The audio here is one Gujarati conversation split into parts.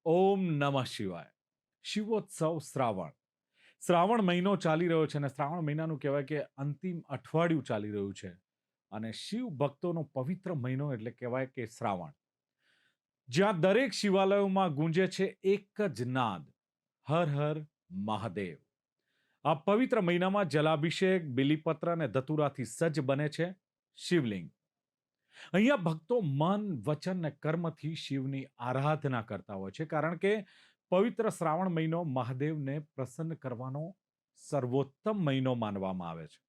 ઓમ નમઃ શિવાય. શિવોત્સવ શ્રાવણ. શ્રાવણ મહિનો ચાલી રહ્યો છે અને શ્રાવણ મહિનાનું કહેવાય કે અંતિમ અઠવાડિયું ચાલી રહ્યું છે. અને શિવ ભક્તોનો પવિત્ર મહિનો એટલે કહેવાય કે શ્રાવણ. જ્યાં દરેક શિવાલયોમાં ગુંજે છે એક જ નાદ, હર હર મહાદેવ. આ પવિત્ર મહિનામાં જલાભિષેક, બિલીપત્ર અને ધતુરાથી સજ્જ બને છે શિવલિંગ. અહીંયા ભક્તો મન, વચન અને કર્મથી શિવની આરાધના કરતા હોય છે, કારણ કે પવિત્ર શ્રાવણ મહિનો મહાદેવને પ્રસન્ન કરવાનો સર્વોત્તમ મહિનો માનવામાં આવે છે.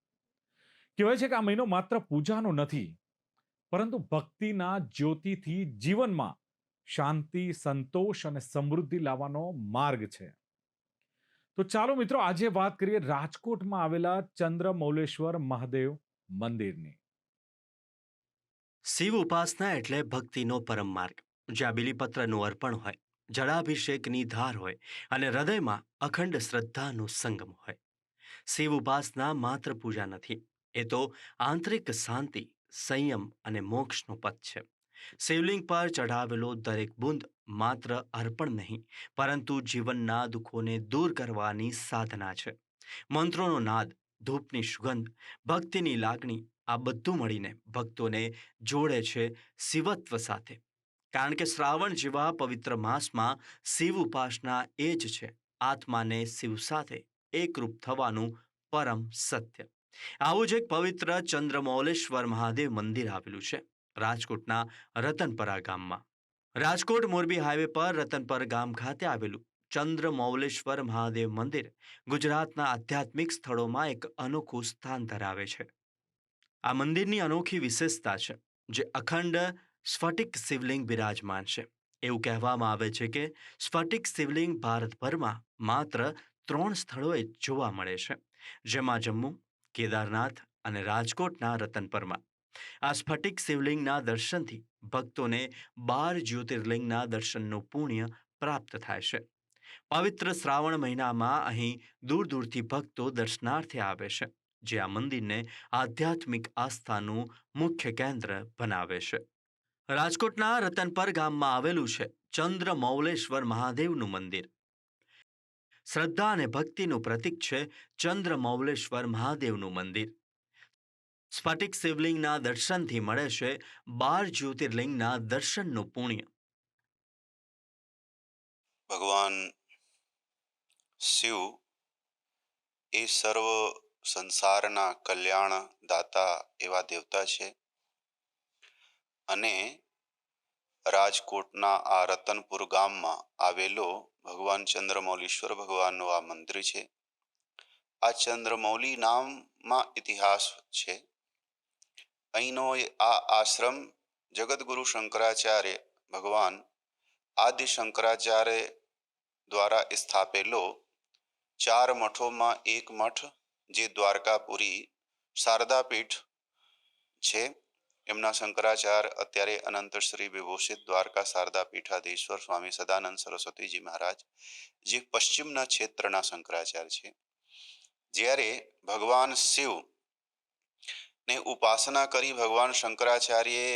કહેવાય છે કે આ મહિનો માત્ર પૂજાનો નથી, પરંતુ ભક્તિના જ્યોતિથી જીવનમાં શાંતિ, સંતોષ અને સમૃદ્ધિ લાવવાનો માર્ગ છે. તો ચાલો મિત્રો, આજે વાત કરીએ રાજકોટમાં આવેલા ચંદ્રમૌલેશ્વર મહાદેવ મંદિરની. શિવ ઉપાસના એટલે ભક્તિનો પરમ માર્ગ, જ્યાં બિલીપત્રનું અર્પણ હોય, જળાભિષેકની ધાર હોય અને હૃદયમાં અખંડ શ્રદ્ધાનો સંગમ હોય. શિવ ઉપાસના માત્ર પૂજા નથી, એ તો આંતરિક શાંતિ, સંયમ અને મોક્ષનો પથ છે. શિવલિંગ પર ચઢાવેલો દરેક બુંદ માત્ર અર્પણ નહીં, પરંતુ જીવનના દુઃખોને દૂર કરવાની સાધના છે. મંત્રોનો નાદ, ધૂપની સુગંધ, ભક્તિની લાગણી, આ બધું મળીને ભક્તોને જોડે છે શિવત્વ સાથે. કારણ કે શ્રાવણ જેવા પવિત્ર માસમાં શિવ ઉપાસના એ જ છે આત્માને શિવ સાથે એકરૂપ થવાનું પરમ સત્ય. આવું જ એક પવિત્ર ચંદ્રમૌલેશ્વર મહાદેવ મંદિર આવેલું છે રાજકોટના રતનપરા ગામમાં. રાજકોટ મોરબી હાઈવે પર રતનપર ગામ ખાતે આવેલું ચંદ્રમૌલેશ્વર મહાદેવ મંદિર ગુજરાતના આધ્યાત્મિક સ્થળોમાં એક અનોખું સ્થાન ધરાવે છે. આ મંદિરની અનોખી વિશેષતા છે જે અખંડ સ્ફટિક શિવલિંગ બિરાજમાન છે. એવું કહેવામાં આવે છે કે સ્ફટિક શિવલિંગ ભારતભરમાં માત્ર 3 સ્થળોએ જોવા મળે છે, જેમાં જમ્મુ, કેદારનાથ અને રાજકોટના રતનપરમાં. આ સ્ફટિક શિવલિંગના દર્શનથી ભક્તોને 12 જ્યોતિર્લિંગના દર્શનનું પુણ્ય પ્રાપ્ત થાય છે. પવિત્ર શ્રાવણ મહિનામાં અહીં દૂર દૂરથી ભક્તો દર્શનાર્થે આવે છે, જે આ મંદિરને આધ્યાત્મિક આસ્થાનું મુખ્ય કેન્દ્ર બનાવે છે. રાજકોટના રતનપર ગામમાં આવેલું છે ચંદ્રમૌલેશ્વર મહાદેવનું મંદિર. શ્રદ્ધા અને ભક્તિનું પ્રતીક છે ચંદ્રમૌલેશ્વર મહાદેવનું મંદિર. સ્ફટિક શિવલિંગના દર્શનથી મળે છે 12 જ્યોતિર્લિંગના દર્શનનું પુણ્ય. ભગવાન શિવ એ સર્વ સંસારના કલ્યાણ દાતા એવા દેવતા છે અને રાજકોટના આ રતનપુર ગામમાં આવેલો ભગવાન ચંદ્રમૌલીશ્વર ભગવાનનું આ મંદિર છે. આ ચંદ્રમૌલી નામમાં ઇતિહાસ છે. અહીંનો આ આશ્રમ જગતગુરુ શંકરાચાર્ય ભગવાન આદિ શંકરાચાર્ય દ્વારા સ્થાપેલો 4 મઠોમાં એક મઠ, જે દ્વારકાપુરી શારદાપીઠ છે. એમના શંકરાચાર્ય અત્યારે અનંત શ્રી વિભૂષિત દ્વારકા શારદા પીઠાધીશ્વર સ્વામી સદાનંદ સરસ્વતીજી મહારાજ, જે પશ્ચિમના ક્ષેત્રના શંકરાચાર્ય છે. જ્યારે ભગવાન શિવ ને ઉપાસના કરી ભગવાન શંકરાચાર્યએ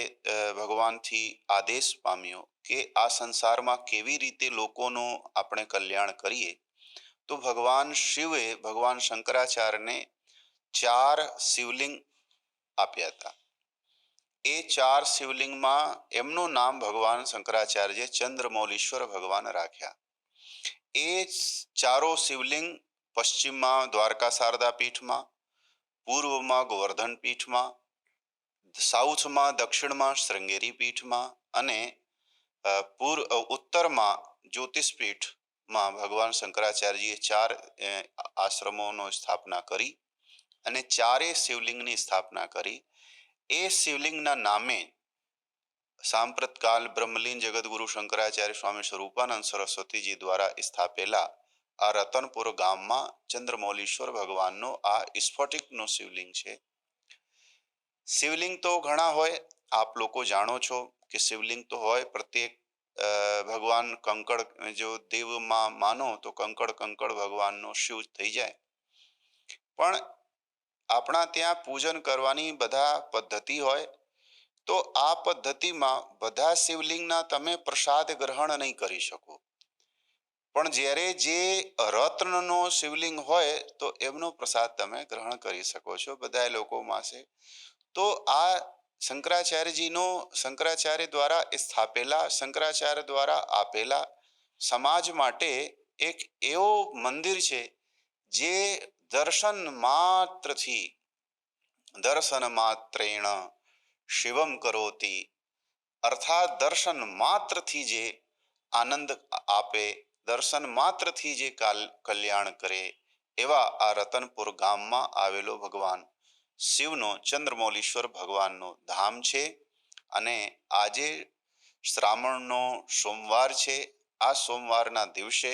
ભગવાનથી આદેશ પામ્યો કે આ સંસારમાં કેવી રીતે લોકોનું આપણે કલ્યાણ કરીએ, તો ભગવાન શિવે ભગવાન શંકરાચાર્યને 4 શિવલિંગ આપ્યા હતા. એ 4 શિવલિંગમાં એમનું નામ ભગવાન શંકરાચાર્યએ ચંદ્રમૌલીશ્વર ભગવાન રાખ્યા. એ 4 શિવલિંગ પશ્ચિમમાં દ્વારકા શારદા પીઠમાં, પૂર્વમાં ગોવર્ધન પીઠમાં, સાઉથમાં દક્ષિણમાં શૃંગેરી પીઠમાં અને ઉત્તરમાં જ્યોતિષપીઠમાં ભગવાન શંકરાચાર્યજીએ 4 આશ્રમોનો સ્થાપના કરી અને 4 શિવલિંગની સ્થાપના કરી. એ શિવલિંગના નામે સાંપ્રતકાલ બ્રહ્મલીન જગતગુરુ શંકરાચાર્ય સ્વામી સ્વરૂપાનંદ સરસ્વતીજી દ્વારા સ્થાપેલા આ રતનપુર ગામમાં ચંદ્રમૌલીશ્વર ભગવાનનો આ સ્ફટિકનો શિવલિંગ છે. શિવલિંગ તો ઘણા હોય, આપ લોકો જાણો છો કે શિવલિંગ તો હોય, પ્રત્યેક ભગવાન કંકડ જો દેવમાં માનો તો કંકડ કંકડ ભગવાનનો શિવ થઈ જાય. પણ આપણા ત્યાં પૂજન કરવાની બધા પદ્ધતિ હોય, તો આ પદ્ધતિમાં બધા શિવલિંગના તમે પ્રસાદ ગ્રહણ નહીં કરી શકો. પણ જ્યારે જે રત્નનો શિવલિંગ હોય તો એમનો પ્રસાદ તમે ગ્રહણ કરી શકો છો બધા લોકો પાસે. તો આ શંકરાચાર્ય દ્વારા સ્થાપેલા, શંકરાચાર્ય દ્વારા આપેલા સમાજ માટે એક એવો મંદિર છે જે દર્શન માત્રેણ શિવમ કરોતિ, અર્થાત દર્શન માત્રથી જે આનંદ આપે, દર્શન માત્રથી જે કલ્યાણ કરે, એવા આ રતનપુર ગામમાં આવેલો ભગવાન શિવનો, ચંદ્રમૌલીશ્વર ભગવાનનો ધામ છે. અને આજે શ્રાવણનો સોમવાર છે. આ સોમવારના દિવસે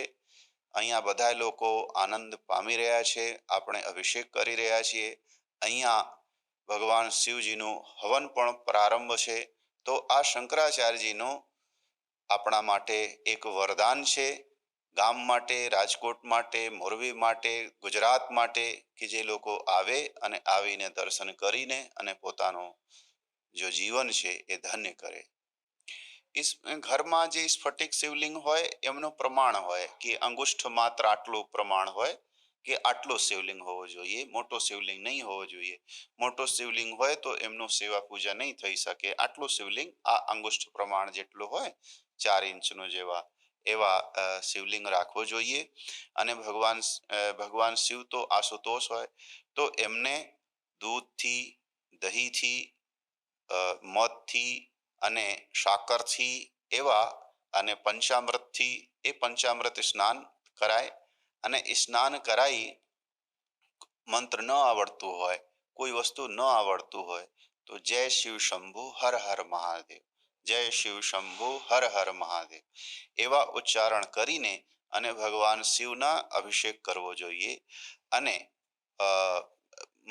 અહીંયા બધા લોકો આનંદ પામી રહ્યા છે. આપણે અભિષેક કરી રહ્યા છીએ. અહીંયા ભગવાન શિવજીનું હવન પણ પ્રારંભ છે. તો આ શંકરાચાર્યજીનો આપણા માટે એક વરદાન છે, ગામ માટે, રાજકોટ માટે, મોરબી માટે, ગુજરાત માટે, કે જે લોકો આવે અને આવીને દર્શન કરીને અને પોતાનું જો જીવન છે એ ધન્ય કરે. ઘરમાં જે સ્ફટિક શિવલિંગ હોય એમનું પ્રમાણ હોય કે અંગુષ્ઠ માત્ર આટલું પ્રમાણ હોય કે આટલો શિવલિંગ હોવો જોઈએ, મોટો શિવલિંગ નહીં હોવો જોઈએ. મોટો શિવલિંગ હોય તો એમનું સેવા પૂજા નહીં થઈ શકે. આટલું શિવલિંગ આ અંગુષ્ઠ પ્રમાણ જેટલું હોય, 4 ઇંચનો એવા શિવલિંગ રાખવો જોઈએ. અને ભગવાન શિવ તો આશુતોષ હોય, તો એમને દૂધથી, દહીંથી, મધથી અને સાકરથી એવા અને પંચામૃતથી, એ પંચામૃત સ્નાન કરાય. અને સ્નાન કરાઈ મંત્ર ન આવડતું હોય, કોઈ વસ્તુ ન આવડતું હોય, તો જય શિવ શંભુ હર હર મહાદેવ, જય શિવ શંભુ હર હર મહાદેવ એવા ઉચ્ચારણ કરીને અને ભગવાન શિવના અભિષેક કરવો જોઈએ. અને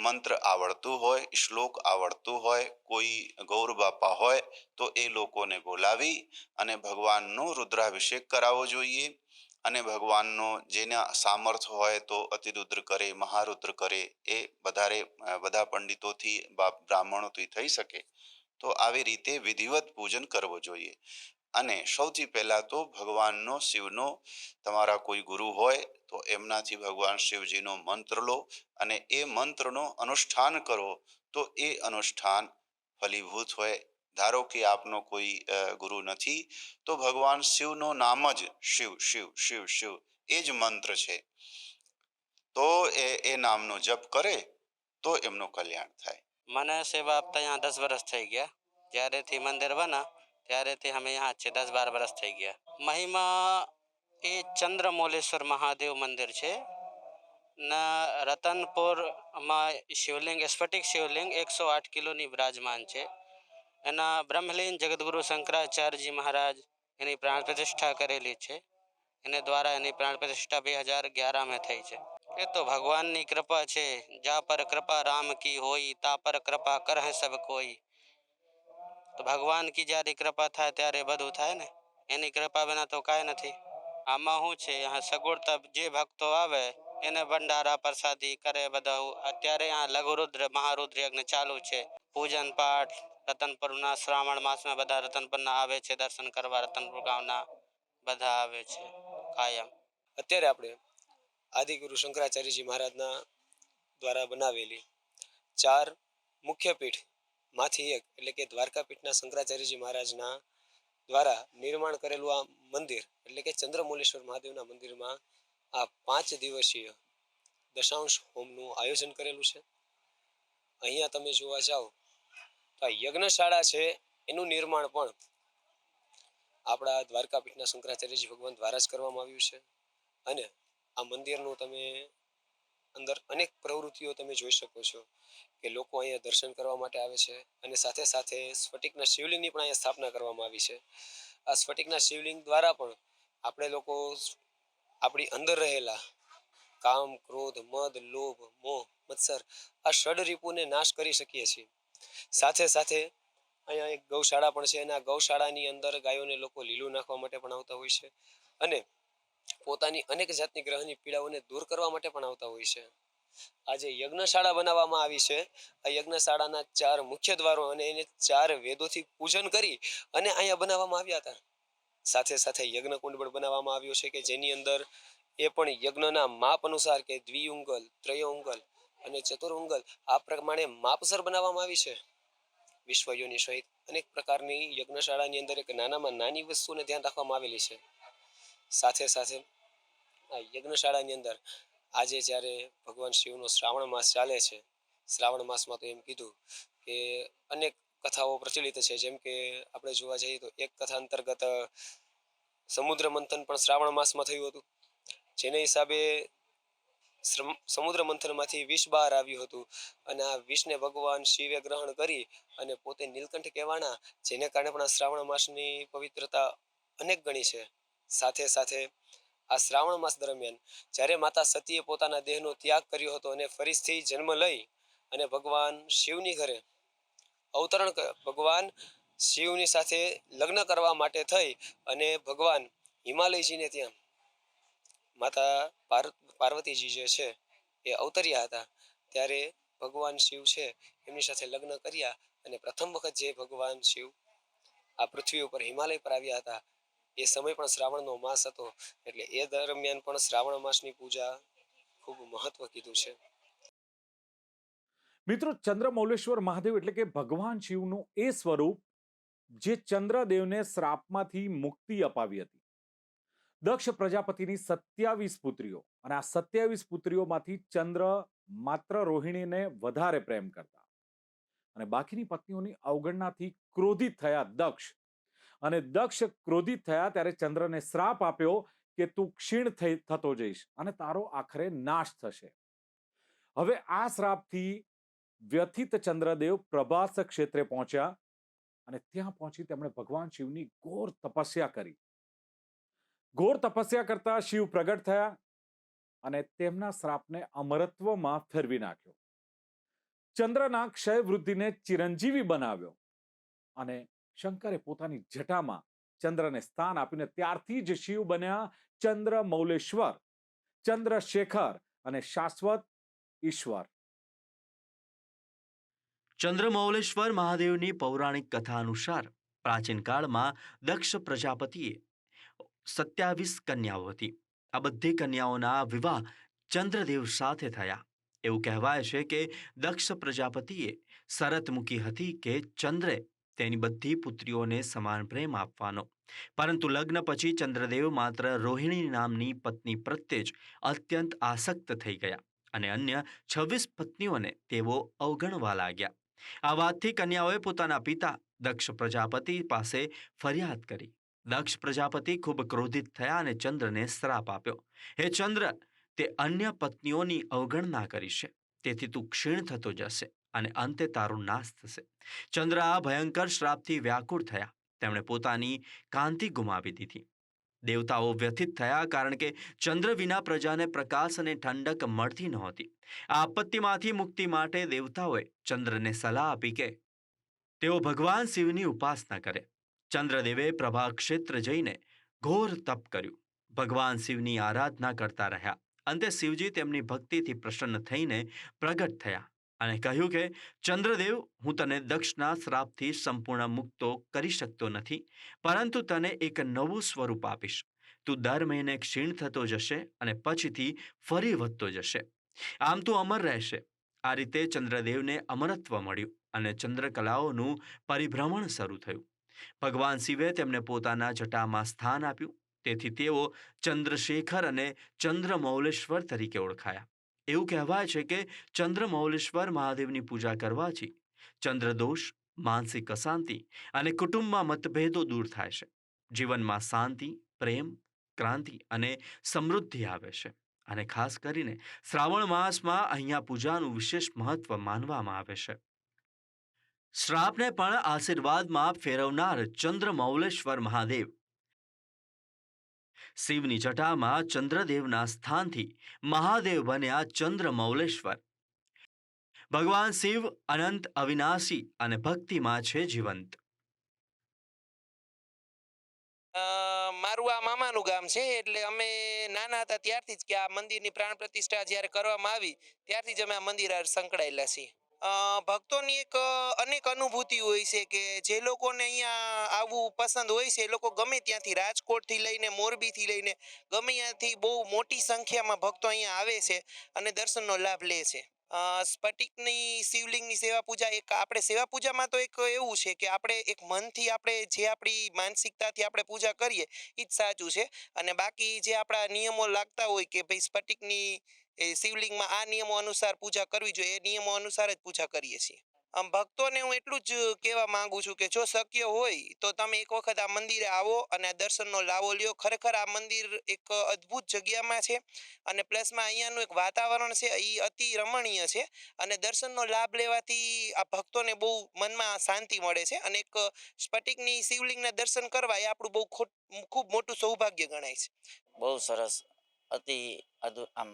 મંત્ર આવડતું હોય, શ્લોક આવડતું હોય, કોઈ ગૌર બાપા હોય તો એ લોકોને બોલાવી અને ભગવાનનો રુદ્રાભિષેક કરાવવો જોઈએ. અને ભગવાનનો જેના સામર્થ્ય હોય તો અતિરુદ્ર કરે, મહારુદ્ર કરે, એ બધા પંડિતોથી, બ્રાહ્મણોથી થઈ શકે તો આવી રીતે વિધિવત પૂજન કરવું જોઈએ. અને સૌથી પહેલા તો ભગવાનનો, શિવનો, તમારા કોઈ ગુરુ હોય તો એમનાથી ભગવાન શિવજીનો મંત્ર લો અને એ મંત્રનો અનુષ્ઠાન કરો. તો એ અનુષ્ઠાન ફલીભૂત હોય. ધારો કે આપનો કોઈ ગુરુ નથી, તો ભગવાન શિવનું નામ જ શિવ શિવ શિવ શિવ એ જ મંત્ર છે, તો એ નામનો જપ કરે તો એમનું કલ્યાણ થાય. મને સેવા આપતા यहाँ 10 વર્ષ થઈ ગયા. જ્યારેથી મંદિર બના ત્યારેથી અમે यहाँ છે. 10-12 વર્ષ થઈ ગયા. મહિમા એ ચંદ્રમૌલેશ્વર મહાદેવ મંદિર છે ના રતનપુરમાં શિવલિંગ, સ્ફટિક શિવલિંગ 108 કિલોની વિરાજમાન છે. એના બ્રહ્મલીન જગતગુરુ શંકરાચાર્યજી મહારાજ એની પ્રાણ પ્રતિષ્ઠા કરેલી છે. એને દ્વારા એની પ્રાણ પ્રતિષ્ઠા 2011 થઈ છે. એ તો ભગવાનની કૃપા છે. જા પર કૃપા રામ કી હોઈ, તા પર કૃપા કરહે સબ કોઈ. તો ભગવાન કી જ્યારે કૃપા થાય ત્યારે બધું થાય ને. એની કૃપા વિના તો કાંઈ નથી. આમાં શું છે, સગવડતા જે ભક્તો આવે એને ભંડારા પ્રસાદી કરે બધા. અત્યારે લઘુરુદ્ર મહારુદ્ર યજ્ઞ ચાલુ છે. પૂજન પાઠ રતનપુરના શ્રાવણ માસમાં બધા રતનપુરના આવે છે દર્શન કરવા. રતનપુર ગામના બધા આવે છે કાયમ. અત્યારે આપણે આદિગુરુ શંકરાચાર્યજી મહારાજના દ્વારા બનાવેલી 4 મુખ્ય પીઠ માંથી એક એટલે કે દ્વારકા પીઠના શંકરાચાર્યજી મહારાજના દ્વારા નિર્માણ કરેલું આ મંદિર એટલે કે ચંદ્રમૌલેશ્વર મહાદેવના મંદિરમાં આ 5 દિવસીય દશાંશ હોમનું આયોજન કરેલું છે. અહીંયા તમે જોવા જાઓ તો આ યજ્ઞશાળા છે એનું નિર્માણ પણ આપણા દ્વારકા પીઠના શંકરાચાર્યજી ભગવાન દ્વારા જ કરવામાં આવ્યું છે. અને આ મંદિરનું તમે અંદર અનેક પ્રવૃત્તિઓ તમે જોઈ શકો છો કે લોકો અહીંયા દર્શન કરવા માટે આવે છે. અને સાથે સાથે સ્ફટિકના શિવલિંગની પણ અહીંયા સ્થાપના કરવામાં આવી છે. આ સ્ફટિકના શિવલિંગ દ્વારા પણ આપણે લોકો આપણી અંદર રહેલા કામ, ક્રોધ, મદ, લોભ, મોહ, મત્સર આ ષડ રીપુને નાશ કરી શકીએ છીએ. સાથે સાથે અહીંયા એક ગૌશાળા પણ છે અને આ ગૌશાળાની અંદર ગાયોને લોકો લીલું નાખવા માટે પણ આવતા હોય છે અને પોતાની અનેક જાતની ગ્રહની પીડાઓને દૂર કરવા માટે પણ આવતા હોય છે. આ જે યજ્ઞશાળા બનાવવામાં આવી છે, આ યજ્ઞશાળાના 4 મુખ્ય દ્વારો અને એને 4 વેદોથી પૂજન કરી અને અહીંયા બનાવવામાં આવ્યા હતા. સાથે સાથે યજ્ઞકુંડ પણ બનાવવામાં આવ્યો છે કે જેની અંદર એ પણ યજ્ઞના માપ અનુસાર કે દ્વિઉંગલ, ત્રયોંગલ અને ચતુર્ઉંગલ આ પ્રમાણે માપસર બનાવવામાં આવી છે. વિશ્વયોની સહિત અનેક પ્રકારની યજ્ઞશાળાની અંદર એક નાનામાં નાની વસ્તુને ધ્યાન રાખવામાં આવેલી છે. સાથે સાથે આ યજ્ઞશાળાની અંદર આજે જ્યારે ભગવાન શિવનો શ્રાવણ માસ ચાલે છે, શ્રાવણ માસમાં તો એમ કીધું કે અનેક કથાઓ પ્રચલિત છે. જેમ કે આપણે જોવા જઈએ તો એક કથા અંતર્ગત સમુદ્ર મંથન પણ શ્રાવણ માસમાં થયું હતું, જેને હિસાબે સમુદ્ર મંથનમાંથી વિષ બહાર આવ્યું હતું અને આ વિષને ભગવાન શિવે ગ્રહણ કરી અને પોતે નીલકંઠ કહેવાના, જેને કારણે પણ આ શ્રાવણ માસની પવિત્રતા અનેક ગણી છે. સાથે સાથે આ શ્રાવણ માસ દરમિયાન જ્યારે માતા સતીએ પોતાના દેહનો ત્યાગ કર્યો હતો અને ફરીથી જન્મ લઈ અને ભગવાન શિવની ઘરે અવતરણ ભગવાન શિવની સાથે લગ્ન કરવા માટે થઈ અને ભગવાન હિમાલયજીને ત્યાં માતા પાર્વતીજી જે છે એ અવતર્યા હતા, ત્યારે ભગવાન શિવ છે એમની સાથે લગ્ન કર્યા અને પ્રથમ વખત જે ભગવાન શિવ આ પૃથ્વી ઉપર હિમાલય પર આવ્યા હતા એ સમય પણ શ્રાવણનો માસ હતો. એટલે એ દરમિયાન પણ શ્રાવણ માસની પૂજા ખૂબ મહત્વ કીધું છે. મિત્રો, ચંદ્રમૌલેશ્વર મહાદેવ એટલે કે ભગવાન શિવનું એ સ્વરૂપ જે ચંદ્રદેવને શ્રાપમાંથી મુક્તિ અપાવી હતી. દક્ષ પ્રજાપતિની 27 પુત્રીઓ અને આ 27 પુત્રીઓમાંથી ચંદ્ર માત્ર રોહિણીને વધારે પ્રેમ કરતા અને બાકીની પત્નીઓની અવગણનાથી ક્રોધિત થયા દક્ષ. અને દક્ષ ક્રોધિત થયા ત્યારે ચંદ્રને શ્રાપ આપ્યો કે તું ક્ષીણ થતો જઈશ અને તારો આખરે નાશ થશે. હવે આ શ્રાપથી વ્યથિત ચંદ્રદેવ પ્રભાસ ક્ષેત્રે પહોંચ્યા અને ત્યાં પહોંચી તેમણે ભગવાન શિવની ઘોર તપસ્યા કરી. ઘોર તપસ્યા કરતા શિવ પ્રગટ થયા અને તેમના શ્રાપને અમરત્વમાં ફેરવી નાખ્યો. ચંદ્રના ક્ષય વૃદ્ધિને ચિરંજીવી બનાવ્યો અને શંકરે પોતાની જટામાં ચંદ્રને સ્થાન આપીને ત્યારથી જ શિવ બન્યા ચંદ્રમૌલેશ્વર, ચંદ્રશેખર અને શાશ્વત ઈશ્વર. ચંદ્રમૌલેશ્વર મહાદેવની પૌરાણિક કથા અનુસાર પ્રાચીન કાળમાં દક્ષ પ્રજાપતિએ 27 કન્યાઓ હતી. આ બધી કન્યાઓના વિવાહ ચંદ્રદેવ સાથે થયા. એવું કહેવાય છે કે દક્ષ પ્રજાપતિએ શરત મૂકી હતી કે ચંદ્રે તેની બધી પુત્રીઓને સમાન પ્રેમ આપવાનો, પરંતુ લગ્ન પછી ચંદ્રદેવ માત્ર રોહિણી નામની પત્ની પ્રત્યે જ અત્યંત આસક્ત થઈ ગયા અને અન્ય 26 પત્નીઓને તેઓ અવગણવા લાગ્યા. આ વાતથી કન્યાઓએ પોતાના પિતા દક્ષ પ્રજાપતિ પાસે ફરિયાદ કરી. દક્ષ પ્રજાપતિ ખૂબ ક્રોધિત થયા અને ચંદ્રને શ્રાપ આપ્યો. હે ચંદ્ર, તે અન્ય પત્નીઓની અવગણના કરી છે, તેથી તું ક્ષીણ થતો જશે અને અંતે તારો નાશ થશે. ચંદ્ર આ ભયંકર શ્રાપથી વ્યાકુળ થયા. તેમણે પોતાની કાંતિ ગુમાવી દીધી. દેવતાઓ વ્યથિત થયા, કારણ કે ચંદ્ર વિના પ્રજાને પ્રકાશ અને ઠંડક મળતી નહોતી. આ આપત્તિમાંથી મુક્તિ માટે દેવતાઓએ ચંદ્રને સલાહ આપી કે તેઓ ભગવાન શિવની ઉપાસના કરે. ચંદ્રદેવે પ્રભા ક્ષેત્ર જઈને ઘોર તપ કર્યું. ભગવાન શિવની આરાધના કરતા રહ્યા. અંતે શિવજી તેમની ભક્તિથી પ્રસન્ન થઈને પ્રગટ થયા અને કહ્યું કે ચંદ્રદેવ, હું તને દક્ષના શ્રાપથી સંપૂર્ણ મુક્તો કરી શકતો નથી, પરંતુ તને એક નવું સ્વરૂપ આપીશ. તું દર મહિને ક્ષીણ થતો જશે અને પછીથી ફરી વધતો જશે. આમ તું અમર રહેશે. આ રીતે ચંદ્રદેવને અમરત્વ મળ્યું અને ચંદ્રકલાઓનું પરિભ્રમણ શરૂ થયું. ભગવાન શિવે તેમને પોતાના જટામાં સ્થાન આપ્યું, તેથી તેઓ ચંદ્રશેખર અને ચંદ્રમૌલેશ્વર તરીકે ઓળખાયા. એવું કહેવાય છે કે ચંદ્રમૌલેશ્વર મહાદેવની પૂજા કરવાથી ચંદ્રદોષ, માનસિક અશાંતિ અને કુટુંબમાં મતભેદો દૂર થાય છે. જીવનમાં શાંતિ, પ્રેમ, ક્રાંતિ અને સમૃદ્ધિ આવે છે. અને ખાસ કરીને શ્રાવણ માસમાં અહીંયા પૂજાનું વિશેષ મહત્વ માનવામાં આવે છે. શ્રાપને પણ આશીર્વાદમાં ફેરવનાર ચંદ્રમૌલેશ્વર મહાદેવ શિવની જટામાં ચંદ્રદેવના સ્થાનથી મહાદેવ બન્યા ચંદ્રમૌલેશ્વર. ભગવાન શિવ અનંત અવિનાશી અને ભક્તિમાં છે જીવંત. મારું આ મામાનું ગામ છે, એટલે અમે નાના હતા ત્યારથી જ કે આ મંદિરની પ્રાણ પ્રતિષ્ઠા જ્યારે કરવામાં આવી ત્યારથી જ અમે આ મંદિર હારે સંકળાયેલા છીએ. ભક્તોની એક અનેક અનુભૂતિ હોય છે કે જે લોકોને અહીંયા આવવું પસંદ હોય છે એ લોકો ગમે ત્યાંથી, રાજકોટથી લઈને મોરબીથી લઈને ગમે ત્યાંથી બહુ મોટી સંખ્યામાં ભક્તો અહીંયા આવે છે અને દર્શનનો લાભ લે છે. સ્ફટિકની શિવલિંગની સેવા પૂજા, એક આપણે સેવા પૂજામાં તો એક એવું છે કે આપણે એક મનથી આપણે જે આપણી માનસિકતાથી આપણે પૂજા કરીએ એ જ સાચું છે. અને બાકી જે આપણા નિયમો લાગતા હોય કે ભાઈ સ્ફટિકની શિવલિંગમાં આ નિયમો અનુસાર પૂજા કરવી જોઈએ, એ નિયમો અનુસાર જ પૂજા કરીએ છીએ. આમ ભક્તોને હું એટલું જ કહેવા માંગુ છું કે જો શક્ય હોય તો તમે એક વખત આ મંદિરે આવો અને આ દર્શનનો લાવો લ્યો. ખરેખર આ મંદિર એક અદ્ભુત જગ્યામાં છે અને પ્લસમાં અહીંયાનું એક વાતાવરણ છે એ અતિ રમણીય છે અને દર્શનનો લાભ લેવાથી આ ભક્તોને બહુ મનમાં શાંતિ મળે છે અને એક સ્ફટિકની શિવલિંગના દર્શન કરવા એ આપણું બહુ ખૂબ મોટું સૌભાગ્ય ગણાય છે. બહુ સરસ, અતિ આમ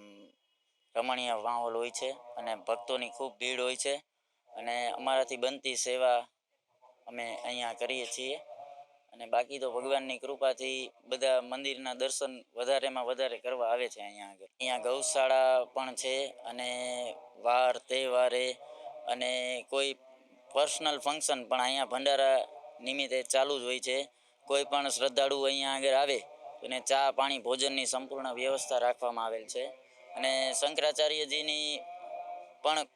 રમણીય માહોલ હોય છે અને ભક્તોની ખૂબ ભીડ હોય છે અને અમારાથી બનતી સેવા અમે અહીંયા કરીએ છીએ. અને બાકી તો ભગવાનની કૃપાથી બધા મંદિરના દર્શન વધારેમાં વધારે કરવા આવે છે અહીંયા આગળ. અહીંયા ગૌશાળા પણ છે અને વાર તહેવારે અને કોઈ પર્સનલ ફંક્શન પણ અહીંયા ભંડારા નિમિત્તે ચાલુ જ હોય છે. કોઈ પણ શ્રદ્ધાળુ અહીંયા આગળ આવે તો એને ચા પાણી ભોજનની સંપૂર્ણ વ્યવસ્થા રાખવામાં આવેલ છે. અને શંકરાચાર્યજીની પણ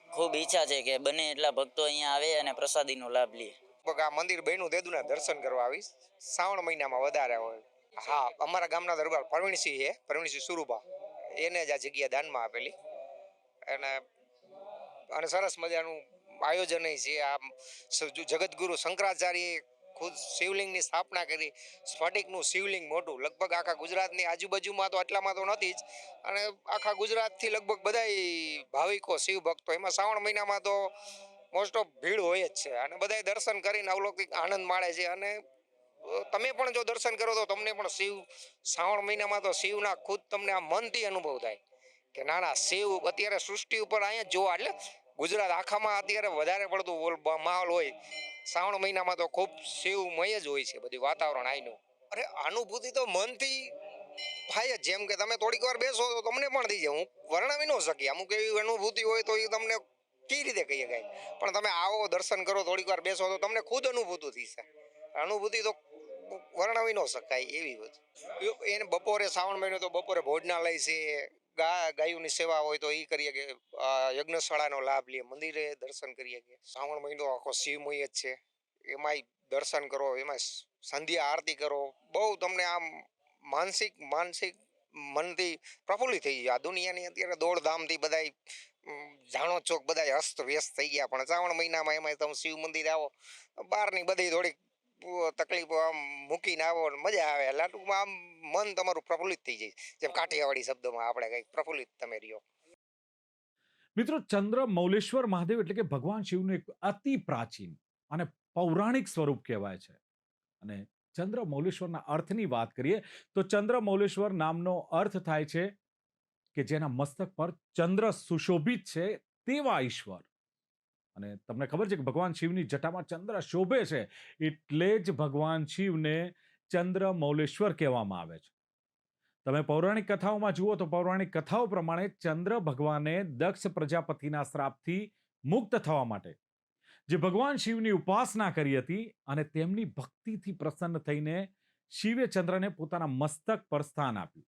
ખૂબ ઈચ્છા છે કે બને એટલા ભક્તો અહીંયા આવે અને પ્રસાદીનો લાભ લે. આ મંદિર બન્યું તેદુના દર્શન કરવા આવીશ. શ્રાવણ મહિનામાં વધારે હોય. હા, અમારા ગામના દરબાર પ્રવીણસિંહ છે, પ્રવીણસિંહ સુરુભા, એને જ આ જગ્યા દાનમાં આપેલી અને સરસ મજાનું આયોજન છે. આ જગતગુરુ શંકરાચાર્યએ ખુદ શિવલિંગની સ્થાપના કરી. સ્ફટિકનું શિવલિંગ મોટું, લગભગ આખા ગુજરાતની આજુબાજુમાં તો આટલામાં તો નથી જ, અને આખા ગુજરાતથી લગભગ બધાય ભાવિકો શિવ ભક્તો એમાં શ્રાવણ મહિનામાં તો મોસ્ટ ઓફ ભીડ હોય જ છે અને બધાય દર્શન કરીને અવલૌકિક આનંદ માણે છે. અને તમે પણ જો દર્શન કરો તો તમને પણ શિવ શ્રાવણ મહિનામાં તો શિવના ખુદ તમને આ મનથી અનુભવ થાય કે ના ના શિવ અત્યારે સૃષ્ટિ ઉપર અહીંયા જોવા, એટલે ગુજરાત આખામાં અત્યારે વધારે પડતું માહોલ હોય. શ્રાવણ મહિનામાં તો ખૂબ શિવમય જ હોય છે બધું વાતાવરણ અહીંનું. અરે અનુભૂતિ તો મનથી થાય જ. જેમ કે તમે થોડીક વાર બેસો તો તમને પણ થઈ જાય. હું વર્ણવી ન શકી. અમુક એવી અનુભૂતિ હોય તો એ તમને કઈ રીતે કહી શકાય, પણ તમે આવો દર્શન કરો થોડીક વાર બેસો તો તમને ખુદ અનુભૂતિ થશે. અનુભૂતિ તો વર્ણવી ન શકાય એવી બધી. એને બપોરે શ્રાવણ મહિનો તો બપોરે ભોજનાલય છે, ગાયોની સેવા હોય તો એ કરીએ કે યજ્ઞશાળાનો લાભ લઈએ, મંદિરે દર્શન કરીએ કે શ્રાવણ મહિનો આખો શિવમય જ છે. એમાંય દર્શન કરો, એમાં સંધ્યા આરતી કરો, બહુ તમને આમ માનસિક મનથી પ્રફુલ્લિત થઈ જાય. આ દુનિયાની અત્યારે દોડધામથી બધા જાણો છો બધા અસ્ત વ્યસ્ત થઈ ગયા, પણ શ્રાવણ મહિનામાં એમાં તમે શિવ મંદિર આવો, બહારની બધી થોડીક તકલીફો આમ મૂકીને આવો, મજા આવે. એટલે ટૂંકમાં આમ મન તમારું પ્રફુલ્લિત થઈ જાય. જેમ કાઠિયાવાડી શબ્દોમાં આપણે કંઈક પ્રફુલ્લિત તમે રહ્યો. મિત્રો, ચંદ્ર મૌલેશ્વર મહાદેવ એટલે કે ભગવાન શિવનું એક અતિ પ્રાચીન અને પૌરાણિક સ્વરૂપ કહેવાય છે. અને ચંદ્ર મૌલેશ્વરના અર્થની વાત કરીએ તો ચંદ્ર મૌલેશ્વર નામનો અર્થ થાય છે કે જેના મસ્તક પર ચંદ્ર સુશોભિત છે તેવા ઈશ્વર. અને તમને ખબર છે કે ભગવાન શિવની જટામાં ચંદ્ર શોભે છે, એટલે જ ભગવાન શિવને ચંદ્ર મૌલેશ્વર કહેવામાં આવે છે. તમે પૌરાણિક કથાઓમાં જુઓ તો પૌરાણિક કથાઓ પ્રમાણે ચંદ્ર ભગવાને દક્ષ પ્રજાપતિના શ્રાપથી મુક્ત થવા માટે જે ભગવાન શિવની ઉપાસના કરી હતી અને તેમની ભક્તિથી પ્રસન્ન થઈને શિવે ચંદ્રને પોતાના મસ્તક પર સ્થાન આપ્યું.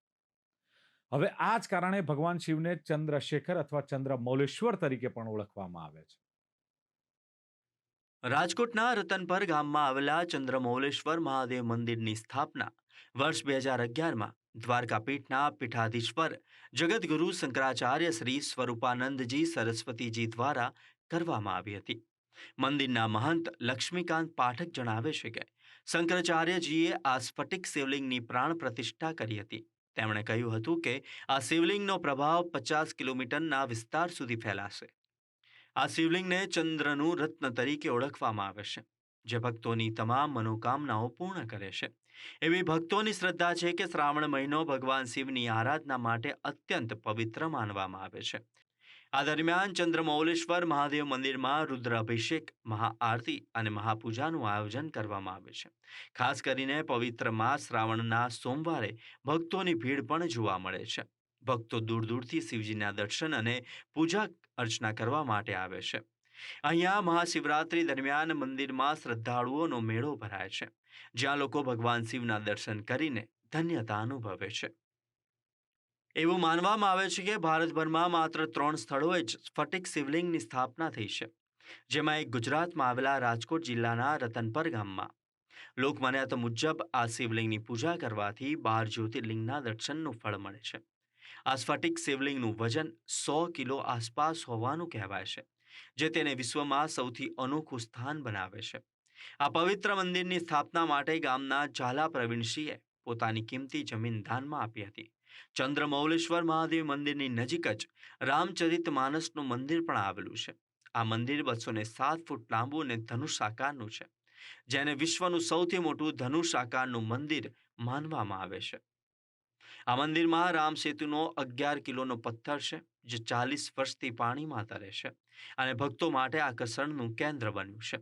હવે આ જ કારણે ભગવાન શિવને ચંદ્રશેખર અથવા ચંદ્ર મૌલેશ્વર તરીકે પણ ઓળખવામાં આવે છે. રાજકોટના રતનપર ગામમાં આવેલા ચંદ્રમૌલેશ્વર મહાદેવ મંદિરની સ્થાપના વર્ષ 2011માં દ્વારકાપીઠના પીઠાધીશ્વર જગતગુરુ શંકરાચાર્ય શ્રી સ્વરૂપાનંદજી સરસ્વતીજી દ્વારા કરવામાં આવી હતી. મંદિરના મહંત લક્ષ્મીકાંત પાઠક જણાવે છે કે શંકરાચાર્યજીએ આ સ્ફટિક શિવલિંગની પ્રાણ પ્રતિષ્ઠા કરી હતી. તેમણે કહ્યું હતું કે આ શિવલિંગનો પ્રભાવ 50 કિલોમીટરના વિસ્તાર સુધી ફેલાશે. આ શિવલિંગને ચંદ્રનું રત્ન તરીકે ઓળખવામાં આવે છે, જે ભક્તોની તમામ મનોકામનાઓ પૂર્ણ કરે છે. એવી ભક્તોની શ્રદ્ધા છે કે શ્રાવણ મહિનો ભગવાન શિવની આરાધના માટે અત્યંત પવિત્ર માનવામાં આવે છે. આ દરમિયાન ચંદ્રમૌલેશ્વર મહાદેવ મંદિરમાં રુદ્રાભિષેક, મહાઆરતી અને મહાપૂજાનું આયોજન કરવામાં આવે છે. ખાસ કરીને પવિત્ર માસ શ્રાવણના સોમવારે ભક્તોની ભીડ પણ જોવા મળે છે. ભક્તો દૂર દૂરથી શિવજીના દર્શન અને પૂજા અર્ચના કરવા માટે આવે છે. અહીંયા મહાશિવરાત્રી દરમિયાન મંદિરમાં શ્રદ્ધાળુઓનો મેળો ભરાય છે, જ્યાં લોકો ભગવાન શિવના દર્શન કરીને ધન્યતા અનુભવે છે. એવું માનવામાં આવે છે કે ભારતભરમાં માત્ર 3 સ્થળોએ જ સ્ફટિક શિવલિંગની સ્થાપના થઈ છે, જેમાં એક ગુજરાતમાં આવેલા રાજકોટ જિલ્લાના રતનપર ગામમાં. લોકમાન્યતા મુજબ આ શિવલિંગની પૂજા કરવાથી 12 જ્યોતિર્લિંગના દર્શનનું ફળ મળે છે. આ સ્ફટિક શિવલિંગનું વજન 100 કિલો આસપાસ હોવાનું કહેવાય છે, જે તેને વિશ્વમાં સૌથી અનોખું સ્થાન બનાવે છે. આ પવિત્ર મંદિરની સ્થાપના માટે ગામના ઝાલા પ્રવીણસિંહે પોતાની કિંમતી જમીન દાનમાં આપી હતી. ચંદ્રમૌલેશ્વર મહાદેવ મંદિરની નજીક જ રામચરિત માનસનું મંદિર પણ આવેલું છે. આ મંદિર 207 ફૂટ લાંબુ અને ધનુષ આકારનું છે, જેને વિશ્વનું સૌથી મોટું ધનુષ આકારનું મંદિર માનવામાં આવે છે. આ મંદિરમાં રામ સેતુનો 11 કિલોનો પથ્થર છે, જે 40 વર્ષથી પાણીમાં તરે છે અને ભક્તો માટે આકર્ષણનું કેન્દ્ર બન્યું છે.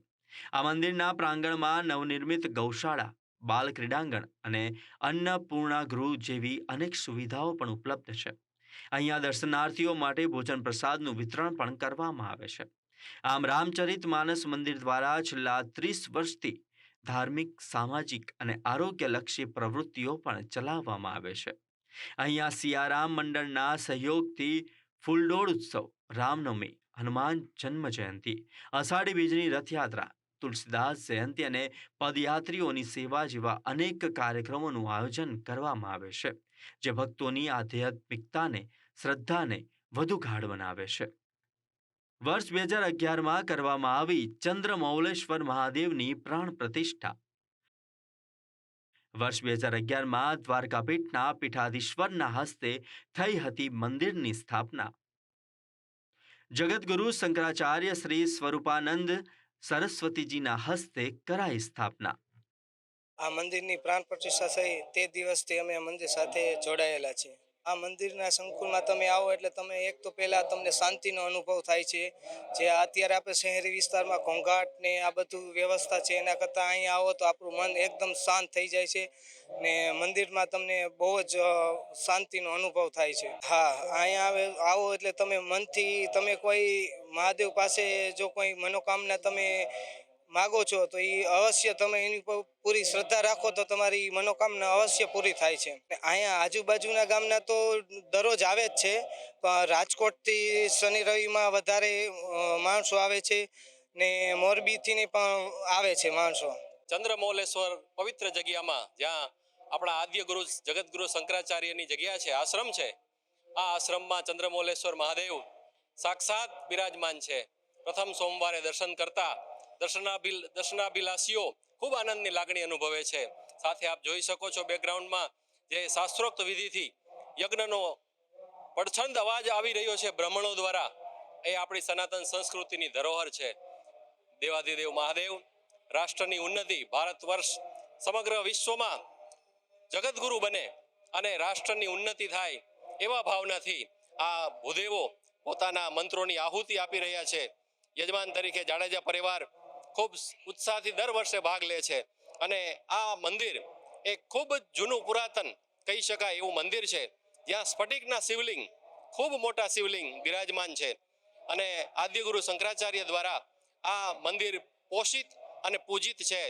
આ મંદિરના પ્રાંગણમાં નવનિર્મિત ગૌશાળા, બાલ ક્રીડાંગણ અને અન્નપૂર્ણા ગૃહ જેવી અનેક સુવિધાઓ પણ ઉપલબ્ધ છે. અહીંયા દર્શનાર્થીઓ માટે ભોજન પ્રસાદનું વિતરણ પણ કરવામાં આવે છે. આમ રામચરિત માનસ મંદિર દ્વારા છેલ્લા 30 વર્ષથી ધાર્મિક, સામાજિક અને આરોગ્યલક્ષી પ્રવૃત્તિઓ પણ ચલાવવામાં આવે છે. અહીંયા સિયારામ મંડળના સહયોગથી ફૂલડોળ ઉત્સવ, રામનવમી, હનુમાન જન્મ જયંતિ, અષાઢી બીજની રથયાત્રા, તુલસીદાસ જયંતિ અને પદયાત્રીઓની સેવા જેવા અનેક કાર્યક્રમોનું આયોજન કરવામાં આવે છે, જે ભક્તોની આધ્યાત્મિકતાને, શ્રદ્ધાને વધુ ગાઢ બનાવે છે. વર્ષ 2011માં કરવામાં આવી ચંદ્રમૌલેશ્વર મહાદેવની પ્રાણ પ્રતિષ્ઠા. વર્ષ 2011માં દ્વારકાપીઠના પીઠાધીશ્વરના હસ્તે થઈ હતી મંદિરની સ્થાપના. જગતગુરુ શંકરાચાર્ય શ્રી સ્વરૂપાનંદ સરસ્વતીજીના હસ્તે કરાઈ સ્થાપના. આ મંદિરની પ્રાણ પ્રતિષ્ઠા થઈ તે દિવસથી અમે આ મંદિર સાથે જોડાયેલા છીએ. આ મંદિરના સંકુલમાં તમે આવો એટલે તમે એક તો પહેલાં તમને શાંતિનો અનુભવ થાય છે. જે અત્યારે આપણે શહેરી વિસ્તારમાં ઘોંઘાટ ને આ બધું વ્યવસ્થા છે, એના કરતાં અહીંયા આવો તો આપણું મન એકદમ શાંત થઈ જાય છે ને મંદિરમાં તમને બહુ જ શાંતિનો અનુભવ થાય છે. હા, અહીંયા આવો એટલે તમે મનથી તમે કોઈ મહાદેવ પાસે જો કોઈ મનોકામના તમે માગો છો તો એ અવશ્ય તમે એની પર પૂરી શ્રદ્ધા રાખો તો તમારી મનોકામના અવશ્ય પૂરી થાય છે. અહીંયા આજુબાજુના ગામના તો દરરોજ આવે જ છે, પણ રાજકોટથી શનિ રવિમાં વધારે માણસો આવે છે ને મોરબીથી પણ આવે છે માણસો. ચંદ્રમૌલેશ્વર પવિત્ર જગ્યામાં, જ્યાં આપણા આદ્ય ગુરુ જગતગુરુ શંકરાચાર્યની જગ્યા છે, આશ્રમ છે, આ આશ્રમમાં ચંદ્રમૌલેશ્વર મહાદેવ સાક્ષાત બિરાજમાન છે. પ્રથમ સોમવારે દર્શન કરતા દર્શનાભિલાષીઓ ખૂબ આનંદની લાગણી અનુભવે છે. સાથે આપ જોઈ શકો છો બેકગ્રાઉન્ડમાં જે શાસ્ત્રોક્ત વિધિથી યજ્ઞનો પડછંદ અવાજ આવી રહ્યો છે બ્રાહ્મણો દ્વારા, એ આપણી સનાતન સંસ્કૃતિની ધરોહર છે. દેવાધિદેવ મહાદેવ રાષ્ટ્રની ઉન્નતિ, ભારત વર્ષ સમગ્ર વિશ્વમાં જગતગુરુ બને અને રાષ્ટ્રની ઉન્નતિ થાય એવા ભાવનાથી આ ભૂદેવો પોતાના મંત્રોની આહુતિ આપી રહ્યા છે. યજમાન તરીકે જાડેજા પરિવાર ખૂબ ઉત્સાહથી દર વર્ષે ભાગ લે છે અને આ મંદિર એ ખૂબ જ જૂનું પુરાતન કહી શકાય એવું મંદિર છે, જ્યાં સ્ફટિકના શિવલિંગ, ખૂબ મોટા શિવલિંગ બિરાજમાન છે અને આદ્યગુરુ શંકરાચાર્ય દ્વારા આ મંદિર પોષિત અને પૂજિત છે.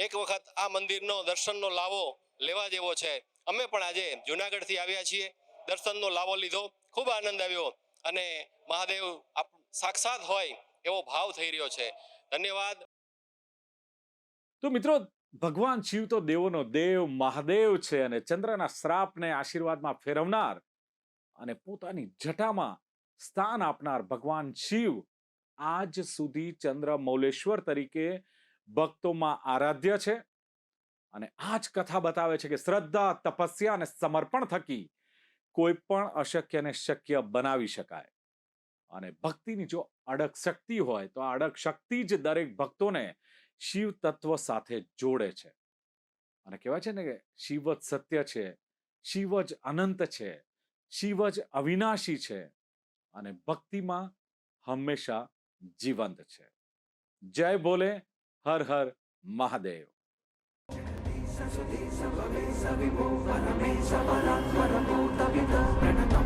એક વખત આ મંદિરનો દર્શનનો લાવો લેવા જેવો છે. અમે પણ આજે જુનાગઢથી આવ્યા છીએ, દર્શનનો લાવો લીધો, ખૂબ આનંદ આવ્યો અને મહાદેવ સાક્ષાત હોય એવો ભાવ થઈ રહ્યો છે. ધન્યવાદ. તો મિત્રો, ભગવાન શિવ તો દેવોનો દેવ મહાદેવ છે અને ચંદ્રના શ્રાપને આશીર્વાદમાં ફેરવનાર અને પોતાની જટામાં સ્થાન આપનાર ભગવાન શિવ આજ સુધી ચંદ્રમૌલેશ્વર તરીકે ભક્તોમાં આરાધ્ય છે. અને આ જ કથા બતાવે છે કે શ્રદ્ધા, તપસ્યા અને સમર્પણ થકી કોઈ પણ અશક્યને શક્ય બનાવી શકાય. અને ભક્તિની જો અડગ શક્તિ હોય તો આ અડગ શક્તિ જ દરેક ભક્તોને શિવ તત્વ સાથે જોડે છે. અને કહેવાય છે ને કે શિવ જ સત્ય છે, શિવ જ અનંત છે, શિવ જ અવિનાશી છે અને ભક્તિમાં હંમેશા જીવંત છે. જય ભોલે, હર હર મહાદેવ. सविता